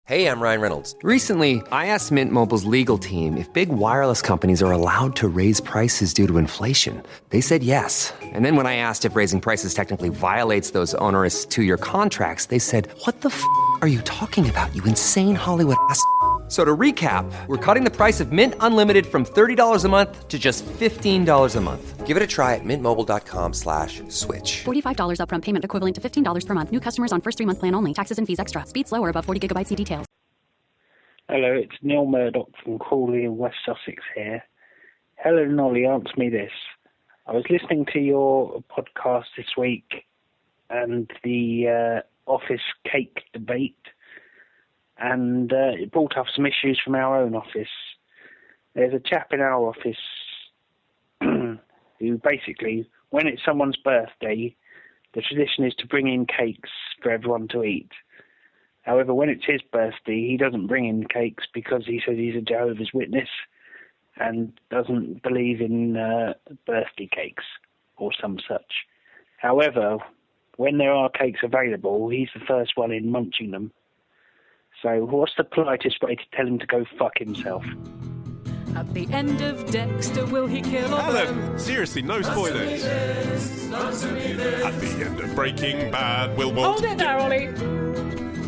Hey, I'm Ryan Reynolds. Recently, I asked Mint Mobile's legal team if big wireless companies are allowed to raise prices due to inflation. They said yes. And then when I asked if raising prices technically violates those onerous two-year contracts, they said, "What the f*** are you talking about, you insane Hollywood ass?" So to recap, we're cutting the price of Mint Unlimited from $30 a month to just $15 a month. Give it a try at mintmobile.com/switch. $45 upfront payment equivalent to $15 per month. New customers on first 3-month plan only. Taxes and fees extra. Speed slower above 40 gigabytes. See details. Hello, it's Neil Murdoch from Crawley in West Sussex here. Hello, Nolly, answer me this. I was listening to your podcast this week and the office cake debate, and it brought up some issues from our own office. There's a chap in our office who basically, when it's someone's birthday, the tradition is to bring in cakes for everyone to eat. However, when it's his birthday, he doesn't bring in cakes because he says he's a Jehovah's Witness and doesn't believe in birthday cakes or some such. However, when there are cakes available, he's the first one in munching them. So what's the politest way to tell him to go fuck himself? At the end of Dexter, will he kill or Alan, seriously, no spoilers. At the end of Breaking Bad, will Hold it there, Ollie.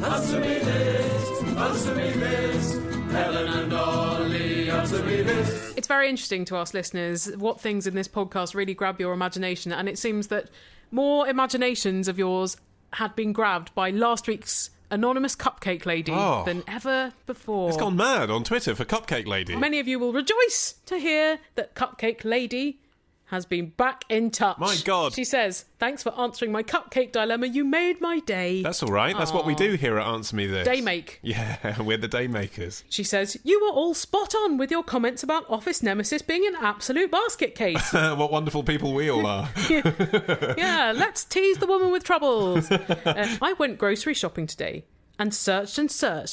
Answer me this, Helen and Ollie, answer me this. It's very interesting to ask listeners what things in this podcast really grab your imagination, and it seems that more imaginations of yours had been grabbed by last week's anonymous cupcake lady than ever before. It's gone mad on Twitter for Cupcake Lady. Many of you will rejoice to hear that Cupcake Lady has been back in touch. My God. She says, "Thanks for answering my cupcake dilemma. You made my day." That's all right. That's what we do here at Answer Me This. Day make. Yeah, we're the day makers. She says, "You were all spot on with your comments about Office Nemesis being an absolute basket case." What wonderful people we all are. Yeah, let's tease the woman with troubles. I went grocery shopping today and searched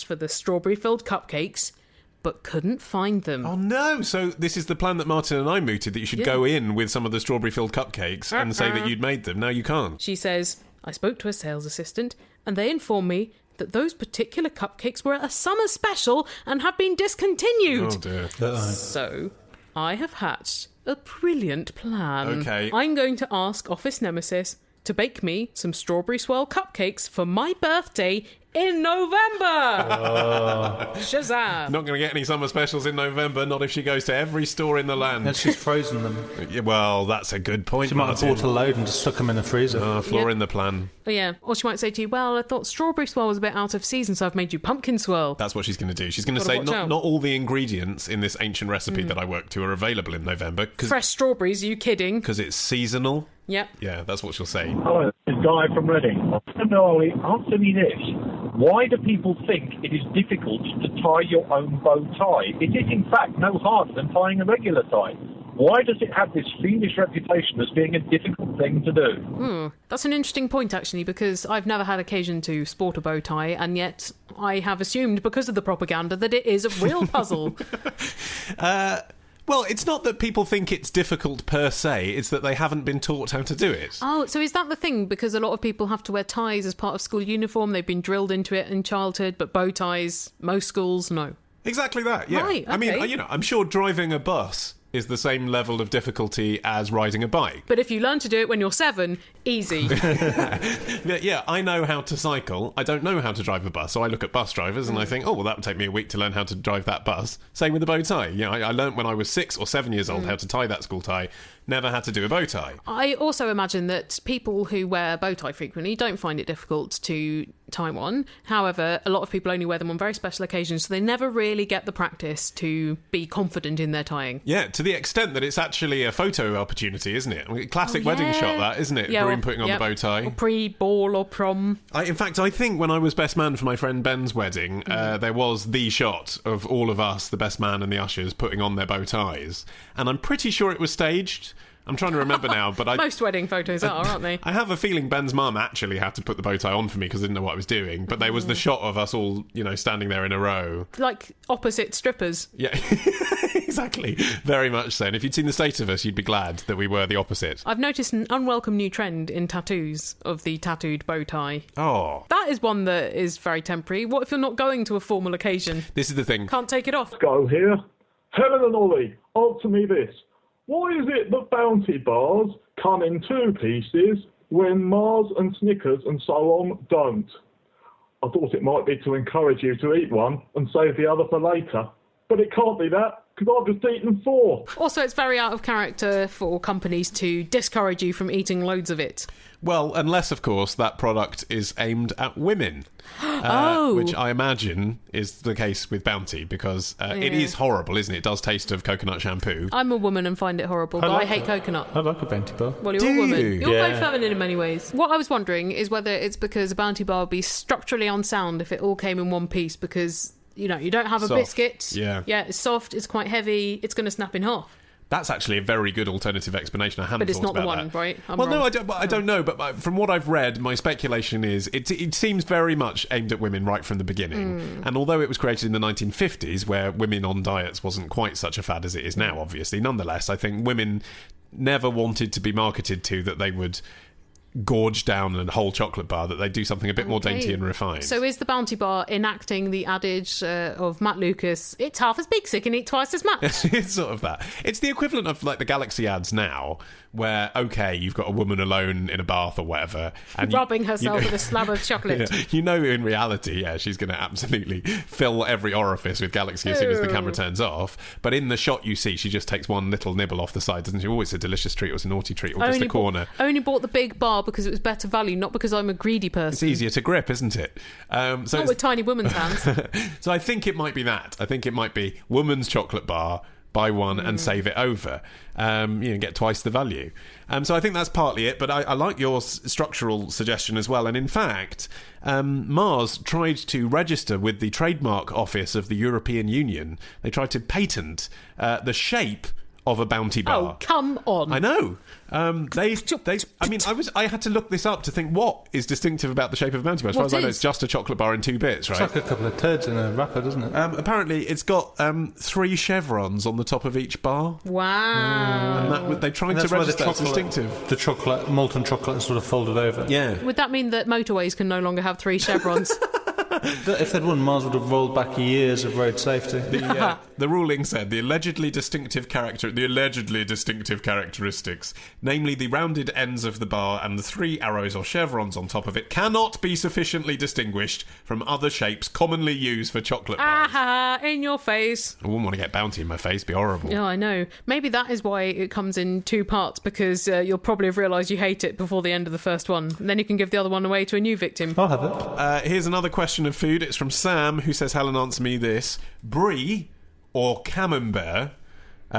for the strawberry-filled cupcakes, but couldn't find them. Oh no, so this is the plan that Martin and I mooted, that you should go in with some of the strawberry-filled cupcakes and say that you'd made them. Now you can't. She says, "I spoke to a sales assistant and they informed me that those particular cupcakes were a summer special and have been discontinued." Oh dear. So I have hatched a brilliant plan. Okay. I'm going to ask Office Nemesis to bake me some strawberry swirl cupcakes for my birthday in November. Shazam. Not going to get any summer specials in November, not if she goes to every store in the land. And she's frozen them. Yeah, well, that's a good point, She might have Martin. bought a load and just stuck them in the freezer. Flaw in the plan. But yeah, or she might say to you, "Well, I thought strawberry swirl was a bit out of season, so I've made you pumpkin swirl." That's what she's going to do. She's going to Gotta say watch not out. all the ingredients in this ancient recipe that I work to are available in November. Fresh strawberries, are you kidding? Because it's seasonal. Yep. Yeah, that's what she'll say. Hello, it's Guy from Reading. Ollie, answer me this. Why do people think it is difficult to tie your own bow tie? It is, in fact, no harder than tying a regular tie. Why does it have this fiendish reputation as being a difficult thing to do? That's an interesting point, actually, because I've never had occasion to sport a bow tie, and yet I have assumed, because of the propaganda, that it is a real puzzle. Well, it's not that people think it's difficult per se, it's that they haven't been taught how to do it. Oh, so is that the thing? Because a lot of people have to wear ties as part of school uniform, they've been drilled into it in childhood, but bow ties, most schools, no. Exactly that, yeah. Right, okay. I mean, I'm sure driving a bus is the same level of difficulty as riding a bike. But if you learn to do it when you're 7, easy. Yeah, I know how to cycle. I don't know how to drive a bus, so I look at bus drivers and I think, oh, well, that would take me a week to learn how to drive that bus. Same with the bow tie. Yeah, I learned when I was 6 or 7 years old how to tie that school tie. Never had to do a bow tie. I also imagine that people who wear a bow tie frequently don't find it difficult to tie one. However, a lot of people only wear them on very special occasions, so they never really get the practice to be confident in their tying. Yeah, to the extent that it's actually a photo opportunity, isn't it? I mean, classic wedding shot, that, isn't it? Yeah, Groom putting on the bow tie. Or pre-ball or prom. In fact, I think when I was best man for my friend Ben's wedding, there was the shot of all of us, the best man and the ushers, putting on their bow ties. And I'm pretty sure it was staged. I'm trying to remember now, but Most wedding photos are, aren't they? I have a feeling Ben's mum actually had to put the bow tie on for me because I didn't know what I was doing. But there was the shot of us all, standing there in a row. Like opposite strippers. Yeah, exactly. Very much so. And if you'd seen the state of us, you'd be glad that we were the opposite. I've noticed an unwelcome new trend in tattoos of the tattooed bow tie. Oh. That is one that is very temporary. What if you're not going to a formal occasion? This is the thing. Can't take it off. Go here. Helen and Ollie, answer me this. Why is it that Bounty bars come in 2 pieces when Mars and Snickers and so on don't? I thought it might be to encourage you to eat one and save the other for later. But it can't be that, because I've just eaten 4. Also, it's very out of character for companies to discourage you from eating loads of it. Well, unless, of course, that product is aimed at women. Which I imagine is the case with Bounty, because it is horrible, isn't it? It does taste of coconut shampoo. I'm a woman and find it horrible, but I hate coconut. I like a Bounty bar. Well, you're a woman. You're Yeah. both feminine in many ways. What I was wondering is whether it's because a Bounty bar would be structurally unsound if it all came in one piece, because, you don't have a Soft. biscuit. Yeah. Yeah, it's soft, it's quite heavy, it's going to snap in half. That's actually a very good alternative explanation. I hadn't But it's thought not the about one, that. right? I'm well, wrong. no, I don't know. But from what I've read, my speculation is it seems very much aimed at women right from the beginning. And although it was created in the 1950s, where women on diets wasn't quite such a fad as it is now, obviously, nonetheless, I think women never wanted to be marketed to that they would gorge down a whole chocolate bar, that they do something a bit more dainty and refined. So is the Bounty bar enacting the adage of Matt Lucas, it's half as big so you can eat twice as much? It's sort of that. It's the equivalent of like the Galaxy ads now, where, okay, you've got a woman alone in a bath or whatever, and rubbing herself with a slab of chocolate. Yeah, in reality, she's going to absolutely fill every orifice with Galaxy as soon as the camera turns off. But in the shot you see, she just takes one little nibble off the side, doesn't she? Oh, it's a delicious treat, or it's a naughty treat, or just a corner. I only bought the big bar because it was better value, not because I'm a greedy person. It's easier to grip, isn't it? Not with tiny women's hands. So I think it might be that. I think it might be woman's chocolate bar, buy one and save it over. Get twice the value. So I think that's partly it, but I like your structural suggestion as well. And in fact, Mars tried to register with the Trademark Office of the European Union. They tried to patent the shape of a Bounty bar. Oh, come on. I know. I had to look this up to think what is distinctive about the shape of a Bounty bar. As far as I know, it's just a chocolate bar in 2 bits, right? It's like a couple of turds in a wrapper, doesn't it? Apparently, it's got 3 chevrons on the top of each bar. Wow. And they tried to register that distinctive. The molten chocolate is sort of folded over. Yeah. Would that mean that motorways can no longer have 3 chevrons? If they'd won, Mars would have rolled back years of road safety. The ruling said the allegedly distinctive characteristics, namely the rounded ends of the bar and the 3 arrows or chevrons on top of it, cannot be sufficiently distinguished from other shapes commonly used for chocolate bars. Aha, in your face. I wouldn't want to get Bounty in my face, it'd be horrible. Yeah, I know. Maybe that is why it comes in 2 parts, because you'll probably have realised you hate it before the end of the first one. And then you can give the other one away to a new victim. I'll have it. Here's another question of food. It's from Sam, who says, Helen, answer me this. Brie or Camembert?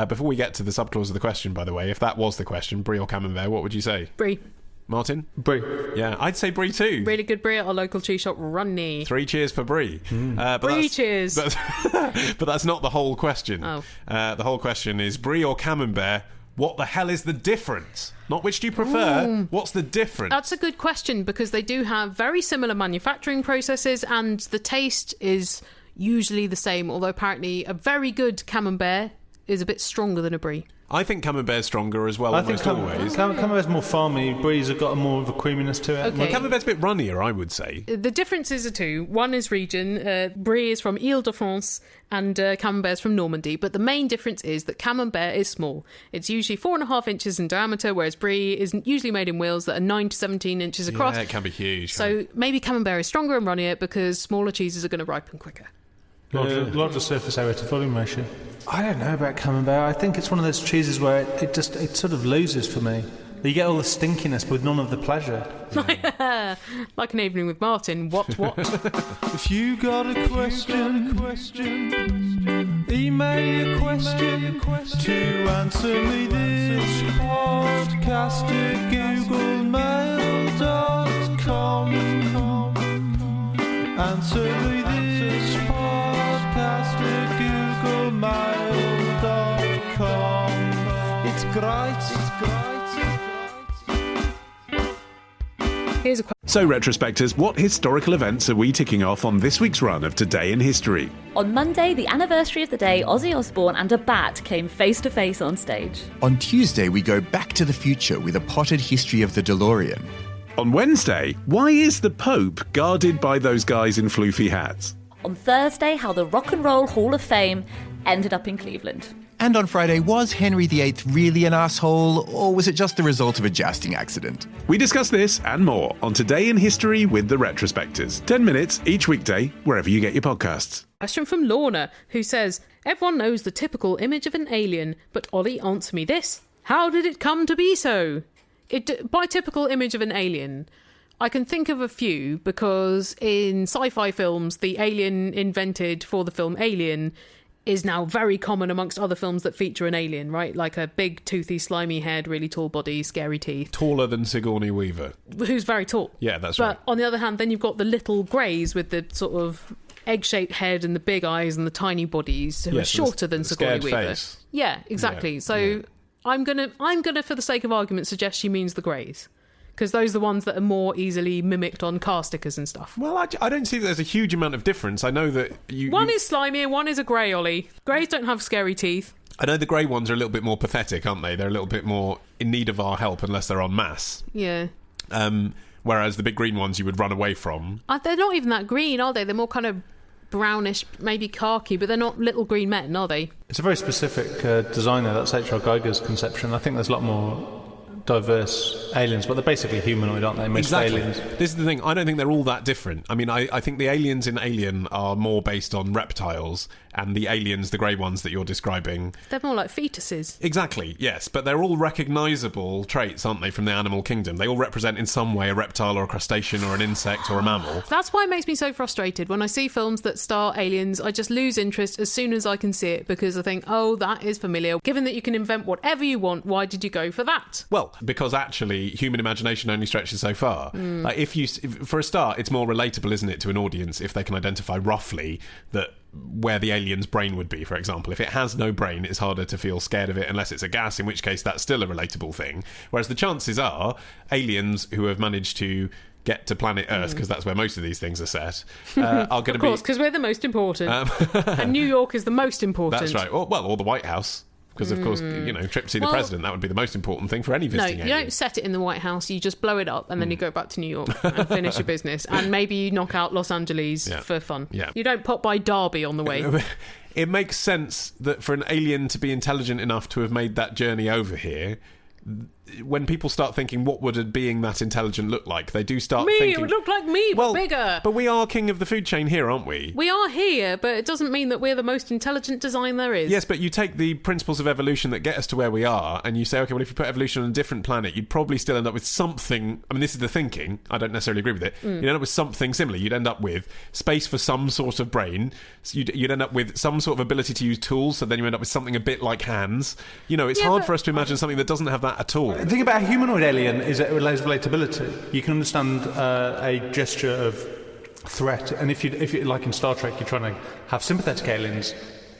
Before we get to the subclause of the question, by the way, if that was the question, Brie or Camembert, what would you say? Brie. Martin? Brie. Yeah, I'd say Brie too. Really good Brie at our local cheese shop, Runny. 3 cheers for Brie. Brie cheers. But that's not the whole question. Oh. The whole question is, Brie or Camembert, what the hell is the difference? Not which do you prefer, what's the difference? That's a good question, because they do have very similar manufacturing processes and the taste is usually the same, although apparently a very good Camembert is a bit stronger than a Brie. I think Camembert's stronger as well, I almost think always. Camembert's more farmy. Brie's have got more of a creaminess to it. Okay. Well, Camembert's a bit runnier, I would say. The differences are 2. One is region. Brie is from Ile-de-France and Camembert's from Normandy. But the main difference is that Camembert is small. It's usually 4.5 inches in diameter, whereas Brie is usually made in wheels that are 9 to 17 inches across. Yeah, it can be huge. So maybe Camembert is stronger and runnier because smaller cheeses are going to ripen quicker. Larger surface area to volume ratio. I don't know about Camembert. I think it's one of those cheeses where it sort of loses for me. You get all the stinkiness but none of the pleasure. Like an evening with Martin. What? If you got a question, email your question to answer me this podcast at googlemail.com. Answer me this podcast at googlemail.com. It's great. Here's a question. So, retrospectors, what historical events are we ticking off on this week's run of Today in History? On Monday, the anniversary of the day Ozzy Osbourne and a bat came face to face on stage. On Tuesday, we go back to the future with a potted history of the DeLorean. On Wednesday, why is the Pope guarded by those guys in floofy hats? On Thursday, how the Rock and Roll Hall of Fame ended up in Cleveland. And on Friday, was Henry VIII really an asshole, or was it just the result of a jousting accident? We discuss this and more on Today in History with the Retrospectors. 10 minutes each weekday, wherever you get your podcasts. Question from Lorna, who says, everyone knows the typical image of an alien, but Ollie, answer me this. How did it come to be so? By typical image of an alien, I can think of a few, because in sci-fi films, the alien invented for the film Alien is now very common amongst other films that feature an alien, right? Like a big, toothy, slimy head, really tall body, scary teeth. Taller than Sigourney Weaver. Who's very tall. Yeah, that's right. But on the other hand, then you've got the little greys with the sort of egg-shaped head and the big eyes and the tiny bodies who are shorter than Sigourney Weaver. Face. Yeah, exactly. Yeah, so yeah. I'm gonna, for the sake of argument, suggest she means the greys. Because those are the ones that are more easily mimicked on car stickers and stuff. Well, I don't see that there's a huge amount of difference. I know that One is slimy and one is a grey, Ollie. Greys don't have scary teeth. I know the grey ones are a little bit more pathetic, aren't they? They're a little bit more in need of our help unless they're en masse. Yeah. Whereas the big green ones you would run away from. They're not even that green, are they? They're more kind of brownish, maybe khaki, but they're not little green men, are they? It's a very specific designer. That's H.R. Geiger's conception. I think there's a lot more diverse aliens, but they're basically humanoid, aren't they? Most Exactly. aliens. This is the thing. I don't think they're all that different. I mean, I think the aliens in Alien are more based on reptiles, and the aliens, the grey ones that you're describing... They're more like fetuses. Exactly, yes. But they're all recognisable traits, aren't they, from the animal kingdom? They all represent in some way a reptile or a crustacean or an insect or a mammal. That's why it makes me so frustrated. When I see films that star aliens, I just lose interest as soon as I can see it, because I think, oh, that is familiar. Given that you can invent whatever you want, why did you go for that? Well, because actually human imagination only stretches so far. Like if for a start, it's more relatable, isn't it, to an audience if they can identify roughly that where the alien's brain would be, for example. If it has no brain, it's harder to feel scared of it unless it's a gas, in which case that's still a relatable thing. Whereas the chances are aliens who have managed to get to planet Earth, because that's where most of these things are set, are going to be... Of course, because we're the most important. And New York is the most important. That's right. Or the White House. Because, of course, trip to see the president, that would be the most important thing for any visiting alien. You don't set it in the White House, you just blow it up and then you go back to New York and finish your business. And maybe you knock out Los Angeles for fun. Yeah. You don't pop by Derby on the way. It makes sense that for an alien to be intelligent enough to have made that journey over here, when people start thinking, what would a being that intelligent look like? They do start thinking... it would look like me, but bigger. But we are king of the food chain here, aren't we? We are here, but it doesn't mean that we're the most intelligent design there is. Yes, but you take the principles of evolution that get us to where we are, and you say, okay, well, if you put evolution on a different planet, you'd probably still end up with something... I mean, this is the thinking. I don't necessarily agree with it. You'd end up with something similar. You'd end up with space for some sort of brain. So you'd end up with some sort of ability to use tools, so then you end up with something a bit like hands. It's hard for us to imagine something that doesn't have that at all. The thing about a humanoid alien is it allows relatability. You can understand a gesture of threat, and if you like in Star Trek, you're trying to have sympathetic aliens,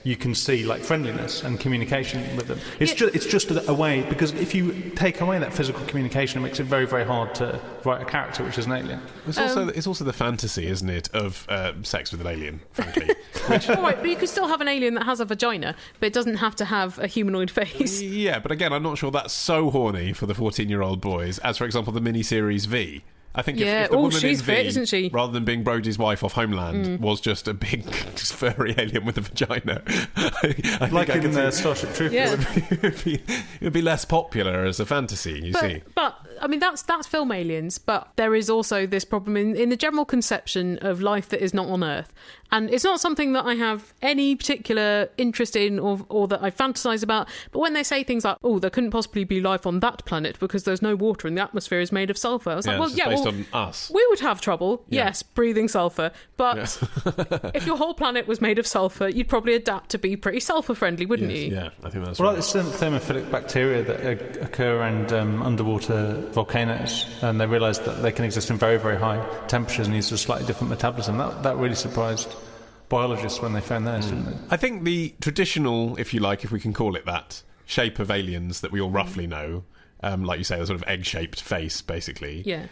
you can see like friendliness and communication with them. It's just a way, because if you take away that physical communication, it makes it very, very hard to write a character which is an alien. It's also the fantasy, isn't it, of sex with an alien, frankly. All right, but you could still have an alien that has a vagina, but it doesn't have to have a humanoid face. Yeah, but again, I'm not sure that's so horny for the 14-year-old boys as, for example, the miniseries V. I think if the woman she's in V, fit, isn't she? rather than being Brody's wife off Homeland, was just a big furry alien with a vagina, I like think in Starship Troopers. Yeah. it would be less popular as a fantasy, you see. But I mean, that's film aliens, but there is also this problem in the general conception of life that is not on Earth. And it's not something that I have any particular interest in or that I fantasize about. But when they say things like, oh, there couldn't possibly be life on that planet because there's no water and the atmosphere is made of sulfur. I was like, based on us. We would have trouble, yes, breathing sulfur. But if your whole planet was made of sulfur, you'd probably adapt to be pretty sulfur-friendly, wouldn't you? Yeah, I think that's right. Like the thermophilic bacteria that occur around underwater volcanoes, and they realised that they can exist in very, very high temperatures and use a slightly different metabolism. That really surprised biologists when they found those, didn't they? I think the traditional, if you like, if we can call it that, shape of aliens that we all roughly know, like you say, a sort of egg-shaped face, basically. Yeah.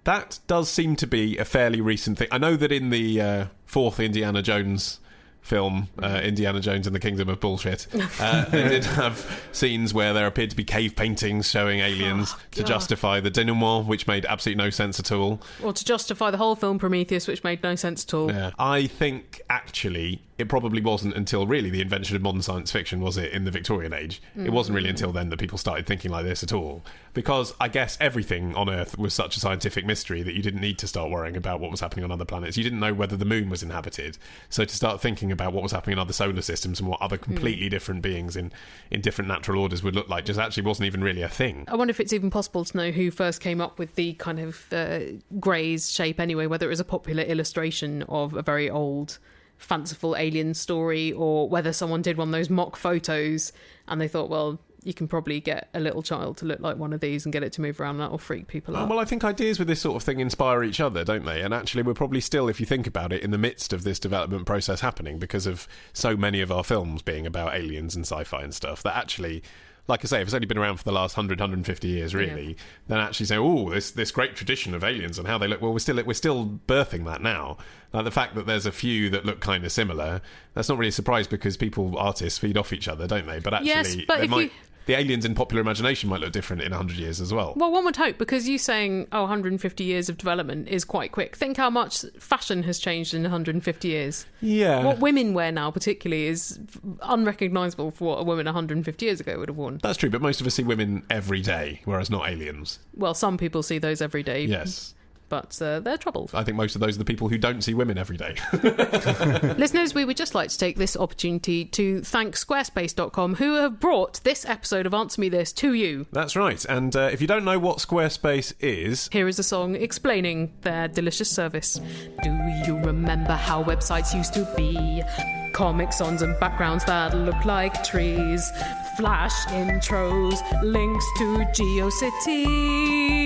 That does seem to be a fairly recent thing. I know that in the fourth Indiana Jones film, Indiana Jones and the Kingdom of Bullshit, they did have scenes where there appeared to be cave paintings showing aliens to justify the denouement, which made absolutely no sense at all. Or to justify the whole film Prometheus, which made no sense at all. Yeah. I think, actually, it probably wasn't until really the invention of modern science fiction, was it, in the Victorian age? It wasn't really until then that people started thinking like this at all. Because I guess everything on Earth was such a scientific mystery that you didn't need to start worrying about what was happening on other planets. You didn't know whether the moon was inhabited. So to start thinking about what was happening in other solar systems and what other completely different beings in different natural orders would look like just actually wasn't even really a thing. I wonder if it's even possible to know who first came up with the kind of greys shape anyway, whether it was a popular illustration of a very old fanciful alien story, or whether someone did one of those mock photos and they thought, well, you can probably get a little child to look like one of these and get it to move around. That will freak people out. Well, I think ideas with this sort of thing inspire each other, don't they? And actually, we're probably still, if you think about it, in the midst of this development process happening because of so many of our films being about aliens and sci-fi and stuff, that actually, like I say, if it's only been around for the last 100, 150 years, really, then actually say, oh, this great tradition of aliens and how they look, well, we're still birthing that now. Like the fact that there's a few that look kind of similar, that's not really a surprise because artists feed off each other, don't they? But actually, yes, but the aliens in popular imagination might look different in 100 years as well. Well, one would hope, because you saying, 150 years of development is quite quick. Think how much fashion has changed in 150 years. Yeah. What women wear now, particularly, is unrecognisable for what a woman 150 years ago would have worn. That's true, but most of us see women every day, whereas not aliens. Well, some people see those every day. Yes. But they're troubled. I think most of those are the people who don't see women every day. Listeners, we would just like to take this opportunity to thank Squarespace.com, who have brought this episode of Answer Me This to you. That's right. And if you don't know what Squarespace is... Here is a song explaining their delicious service. Do you remember how websites used to be? Comic Sans and backgrounds that look like trees. Flash intros, links to GeoCities.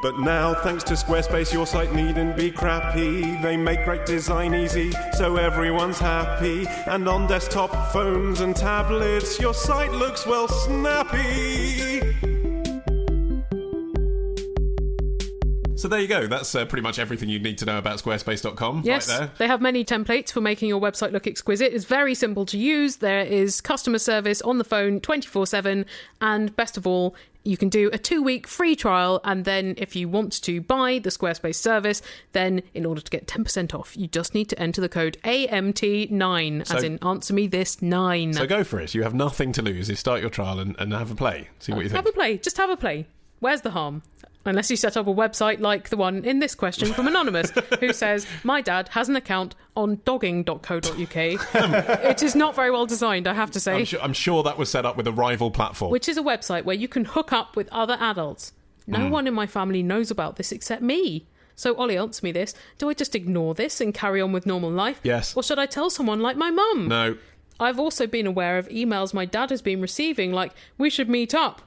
But now, thanks to Squarespace, your site needn't be crappy. They make great design easy, so everyone's happy. And on desktop phones and tablets, your site looks, well, snappy. So there you go. That's pretty much everything you need to know about Squarespace.com. Yes, right there. They have many templates for making your website look exquisite. It's very simple to use. There is customer service on the phone 24/7. And best of all, you can do a 2-week free trial. And then if you want to buy the Squarespace service, then in order to get 10% off, you just need to enter the code AMT9, as in Answer Me This 9. So go for it. You have nothing to lose. You start your trial and have a play. See what you think. Have a play. Just have a play. Where's the harm? Unless you set up a website like the one in this question from Anonymous, who says, my dad has an account on dogging.co.uk. It is not very well designed, I have to say. I'm sure that was set up with a rival platform. Which is a website where you can hook up with other adults. No one in my family knows about this except me. So, Ollie, answer me this. Do I just ignore this and carry on with normal life? Yes. Or should I tell someone like my mum? No. I've also been aware of emails my dad has been receiving, like, we should meet up.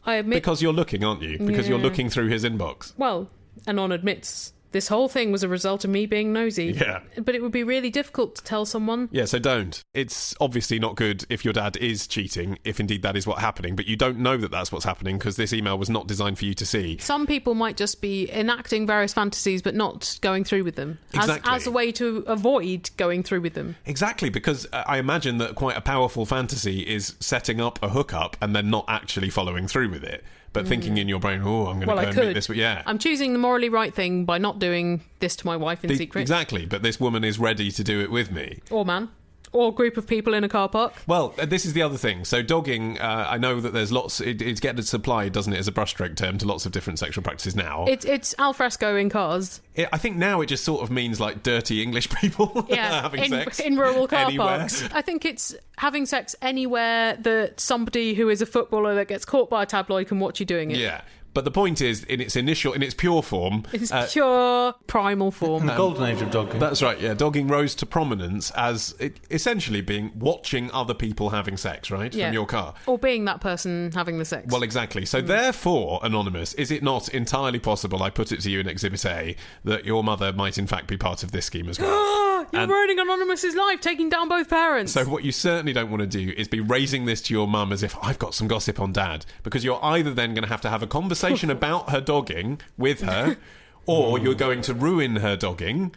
I admit... Because you're looking, aren't you? Because you're looking through his inbox. Well, Anon admits this whole thing was a result of me being nosy. Yeah. But it would be really difficult to tell someone. Yeah, so don't. It's obviously not good if your dad is cheating, if indeed that is what's happening, but you don't know that that's what's happening because this email was not designed for you to see. Some people might just be enacting various fantasies but not going through with them. Exactly. As a way to avoid going through with them. Exactly, because I imagine that quite a powerful fantasy is setting up a hookup and then not actually following through with it. But thinking in your brain, oh, I'm going to go and meet this. But yeah. I'm choosing the morally right thing by not doing this to my wife in secret. Exactly, but this woman is ready to do it with me. Or man. Or group of people in a car park. Well, this is the other thing. So dogging, I know that there's lots... It's getting supplied, doesn't it, as a brushstroke term to lots of different sexual practices now. It's al fresco in cars. I think now it just sort of means like dirty English people having sex. In rural car anywhere. parks. I think it's having sex anywhere that somebody who is a footballer that gets caught by a tabloid can watch you doing it. Yeah. But the point is, in its pure form... It's pure primal form. The golden age of dogging. That's right, yeah. Dogging rose to prominence as essentially being watching other people having sex, right? Yeah. From your car. Or being that person having the sex. Well, exactly. So therefore, Anonymous, is it not entirely possible, I put it to you in Exhibit A, that your mother might in fact be part of this scheme as well? You're ruining Anonymous's life, taking down both parents. So what you certainly don't want to do is be raising this to your mum as if, I've got some gossip on Dad. Because you're either then going to have a conversation conversation about her dogging with her, or you're going to ruin her dogging,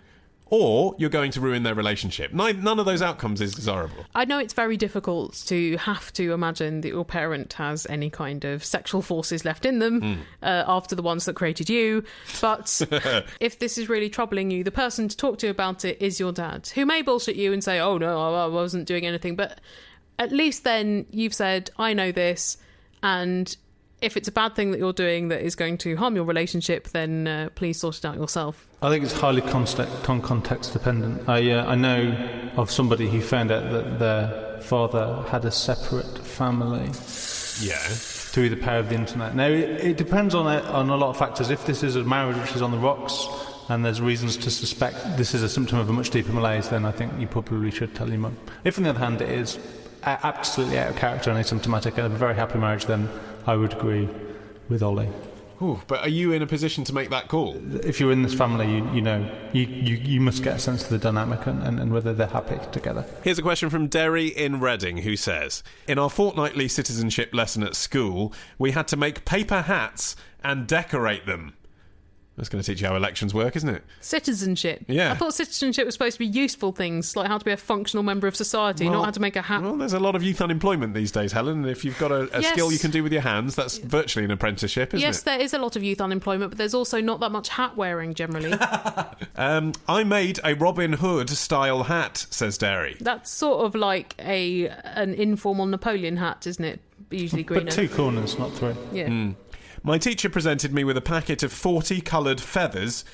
or you're going to ruin their relationship. None of those outcomes is desirable. I know it's very difficult to have to imagine that your parent has any kind of sexual forces left in them after the ones that created you, but if this is really troubling you, the person to talk to about it is your dad, who may bullshit you and say, oh no, I wasn't doing anything, but at least then you've said, I know this, and if it's a bad thing that you're doing that is going to harm your relationship, then please sort it out yourself. I think it's highly context dependent. I know of somebody who found out that their father had a separate family. Yeah. Through the power of the internet. Now, it depends on a lot of factors. If this is a marriage which is on the rocks and there's reasons to suspect this is a symptom of a much deeper malaise, then I think you probably should tell your mum. If, on the other hand, it is absolutely out of character and asymptomatic and a very happy marriage, then I would agree with Ollie. Ooh, but are you in a position to make that call? If you're in this family, you must get a sense of the dynamic and whether they're happy together. Here's a question from Derry in Reading, who says, in our fortnightly citizenship lesson at school, we had to make paper hats and decorate them. That's going to teach you how elections work, isn't it? Citizenship. Yeah. I thought citizenship was supposed to be useful things, like how to be a functional member of society, not how to make a hat. Well, there's a lot of youth unemployment these days, Helen. If you've got a skill you can do with your hands, that's virtually an apprenticeship, isn't it? Yes, there is a lot of youth unemployment, but there's also not that much hat wearing generally. I made a Robin Hood style hat, says Derry. That's sort of like an informal Napoleon hat, isn't it? Usually greener. But 2 corners, not 3. Yeah. My teacher presented me with a packet of 40 coloured feathers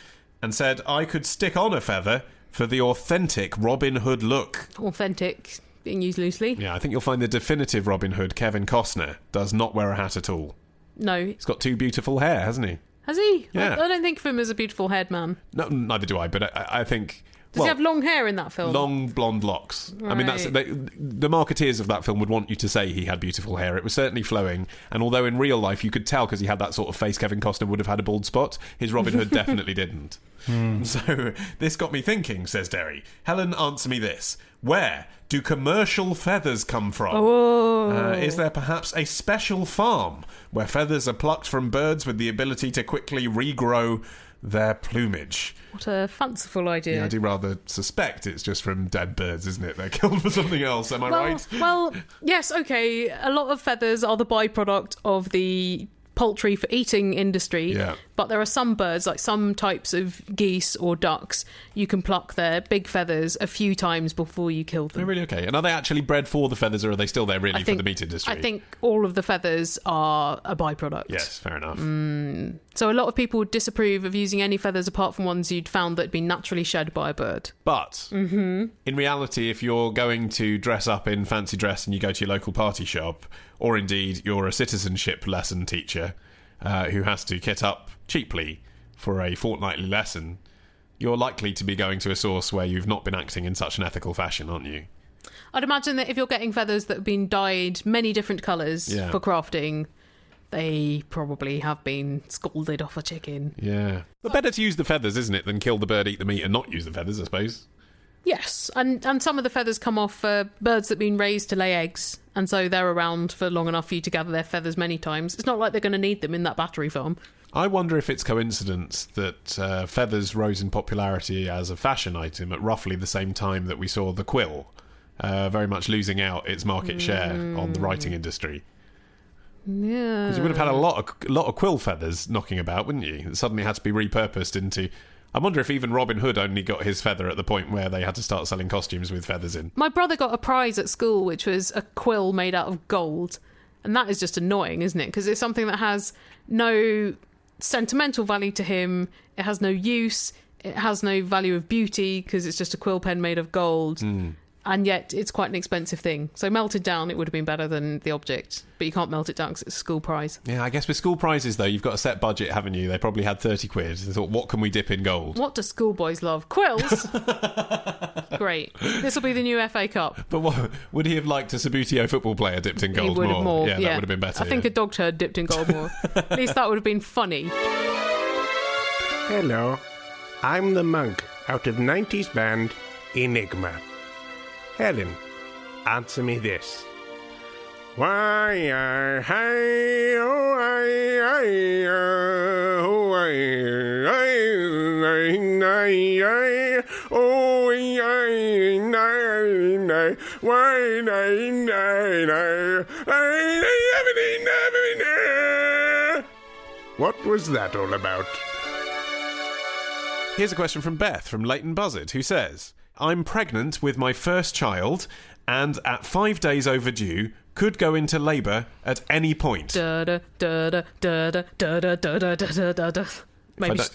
and said I could stick on a feather for the authentic Robin Hood look. Authentic, being used loosely. Yeah, I think you'll find the definitive Robin Hood, Kevin Costner, does not wear a hat at all. No. He's got 2 beautiful hair, hasn't he? Has he? Yeah. I don't think of him as a beautiful haired man. No, neither do I, but I think... Does he have long hair in that film? Long blonde locks. Right. I mean, the marketeers of that film would want you to say he had beautiful hair. It was certainly flowing, and although in real life you could tell because he had that sort of face, Kevin Costner would have had a bald spot, his Robin Hood definitely didn't. So this got me thinking, says Derry. Helen, answer me this. Where do commercial feathers come from? Is there perhaps a special farm where feathers are plucked from birds with the ability to quickly regrow their plumage? What a fanciful idea. Yeah, I do rather suspect it's just from dead birds, isn't it? They're killed for something else, am I right? Well, yes, okay. A lot of feathers are the byproduct of the poultry for eating industry, but there are some birds, like some types of geese or ducks, you can pluck their big feathers a few times before you kill them. Oh, really? Okay. And are they actually bred for the feathers, or are they still there really for the meat industry? I think all of the feathers are a byproduct. Yes, fair enough. So a lot of people disapprove of using any feathers apart from ones you'd found that had been naturally shed by a bird. But, in reality, if you're going to dress up in fancy dress and you go to your local party shop, or indeed you're a citizenship lesson teacher who has to kit up cheaply for a fortnightly lesson, you're likely to be going to a source where you've not been acting in such an ethical fashion, aren't you? I'd imagine that if you're getting feathers that have been dyed many different colours for crafting, they probably have been scalded off a chicken. Yeah. But better to use the feathers, isn't it, than kill the bird, eat the meat, and not use the feathers, I suppose. Yes, and some of the feathers come off birds that have been raised to lay eggs, and so they're around for long enough for you to gather their feathers many times. It's not like they're going to need them in that battery farm. I wonder if it's coincidence that feathers rose in popularity as a fashion item at roughly the same time that we saw the quill very much losing out its market share on the writing industry. Yeah. Because you would have had a lot of quill feathers knocking about, wouldn't you? It suddenly had to be repurposed into... I wonder if even Robin Hood only got his feather at the point where they had to start selling costumes with feathers in. My brother got a prize at school, which was a quill made out of gold. And that is just annoying, isn't it? Because it's something that has no sentimental value to him. It has no use. It has no value of beauty because it's just a quill pen made of gold. And yet it's quite an expensive thing. So melted down, it would have been better than the object. But you can't melt it down because it's a school prize. Yeah, I guess with school prizes, though, you've got a set budget, haven't you? They probably had 30 quid. They thought, what can we dip in gold? What do schoolboys love? Quills? Great. This will be the new FA Cup. But what, would he have liked a Sabutio football player dipped in gold He would have more. Yeah, that would have been better. I think a dog turd dipped in gold more. At least that would have been funny. Hello, I'm the monk out of 90s band Enigma. Helen, answer me this. Why, hey, oh, what was that all about? Here's a question from Beth from Leighton Buzzard, who says, I'm pregnant with my first child and at 5 days overdue could go into labour at any point. If I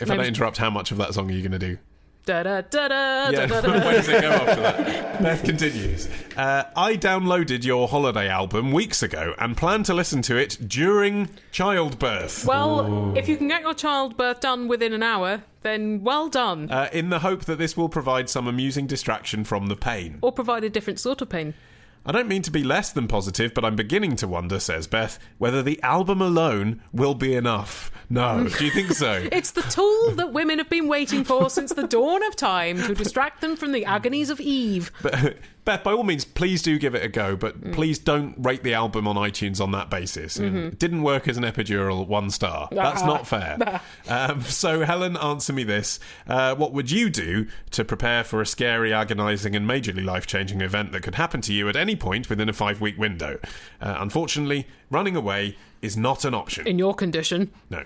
don't interrupt, how much of that song are you going to do? Da da da da. Yeah, where does it go after that? Beth continues. I downloaded your holiday album weeks ago and plan to listen to it during childbirth. Well, if you can get your childbirth done within an hour, then well done. In the hope that this will provide some amusing distraction from the pain. Or provide a different sort of pain. I don't mean to be less than positive, but I'm beginning to wonder, says Beth, whether the album alone will be enough. No, do you think so? It's the tool that women have been waiting for since the dawn of time to distract them from the agonies of Eve. But, Beth, by all means, please do give it a go, but please don't rate the album on iTunes on that basis. It didn't work as an epidural, 1 star. That's not fair. So, Helen, answer me this. What would you do to prepare for a scary, agonising and majorly life-changing event that could happen to you at any point within a 5-week window? Unfortunately, running away is not an option. In your condition. No.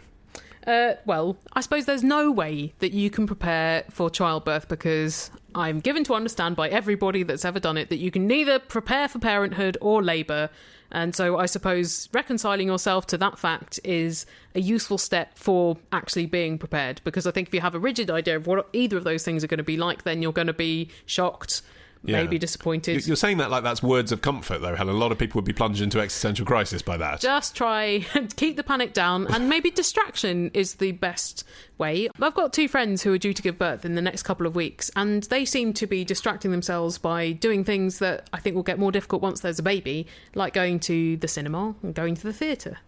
Well, I suppose there's no way that you can prepare for childbirth because I'm given to understand by everybody that's ever done it that you can neither prepare for parenthood or labour. And so I suppose reconciling yourself to that fact is a useful step for actually being prepared. Because I think if you have a rigid idea of what either of those things are going to be like, then you're going to be shocked. Yeah. Maybe disappointed. You're saying that like that's words of comfort, though, Helen. A lot of people would be plunged into existential crisis by that. Just try and keep the panic down, and maybe distraction is the best way. I've got 2 friends who are due to give birth in the next couple of weeks, and they seem to be distracting themselves by doing things that I think will get more difficult once there's a baby, like going to the cinema and going to the theatre.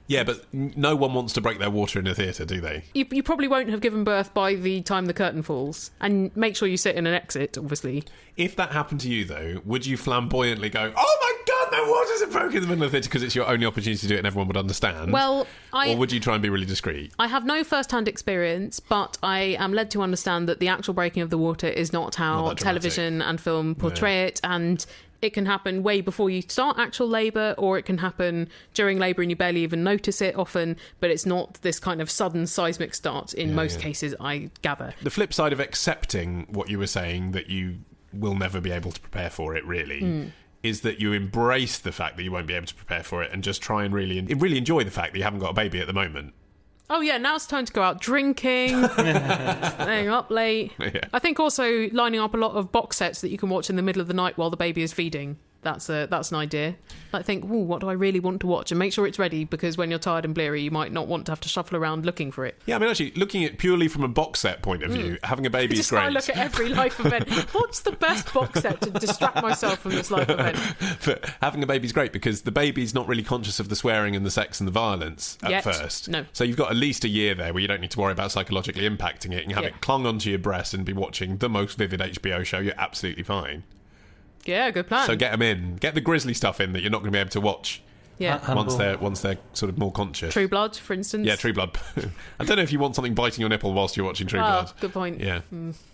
Yeah, but no one wants to break their water in a theatre, do they? You probably won't have given birth by the time the curtain falls. And make sure you sit in an exit, obviously. If that happened to you, though, would you flamboyantly go, oh my God, the waters are broken in the middle of the theatre because it's your only opportunity to do it and everyone would understand? Well, or would you try and be really discreet? I have no first-hand experience, but I am led to understand that the actual breaking of the water is not how television and film portray it, and it can happen way before you start actual labour, or it can happen during labour and you barely even notice it often, but it's not this kind of sudden seismic start in most cases, I gather. The flip side of accepting what you were saying, that you will never be able to prepare for it, really, is that you embrace the fact that you won't be able to prepare for it and just try and really enjoy the fact that you haven't got a baby at the moment. Oh yeah, now it's time to go out drinking, staying up late. Yeah. I think also lining up a lot of box sets that you can watch in the middle of the night while the baby is feeding. That's an idea. Like think, ooh, what do I really want to watch? And make sure it's ready, because when you're tired and bleary, you might not want to have to shuffle around looking for it. Yeah, I mean, actually, looking at purely from a box set point of view, having a baby is great. I look at every life event. What's the best box set to distract myself from this life event? But having a baby's great because the baby's not really conscious of the swearing and the sex and the violence at first. No. So you've got at least a year there where you don't need to worry about psychologically impacting it, and you have it clung onto your breast and be watching the most vivid HBO show. You're absolutely fine. Yeah, good plan. So get them in. Get the grisly stuff in that you're not going to be able to watch. Yeah. Once they're sort of more conscious. True Blood, for instance. Yeah, True Blood. I don't know if you want something biting your nipple whilst you're watching True Blood. Good point. Yeah.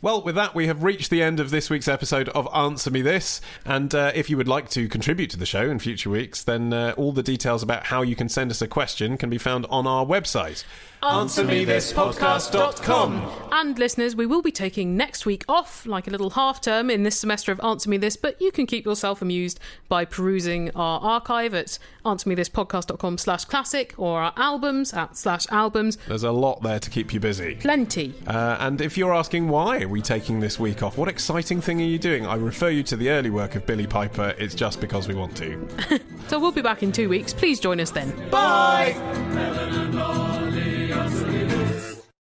Well, with that, we have reached the end of this week's episode of Answer Me This. And if you would like to contribute to the show in future weeks, then all the details about how you can send us a question can be found on our website. AnswerMeThisPodcast.com. And listeners, we will be taking next week off, like a little half term in this semester of Answer Me This, but you can keep yourself amused by perusing our archive at AnswerMeThisPodcast.com/classic, or our albums at /albums. There's a lot there to keep you busy. Plenty. And if you're asking why are we taking this week off, what exciting thing are you doing? I refer you to the early work of Billy Piper. It's just because we want to. So we'll be back in 2 weeks. Please join us then. Bye!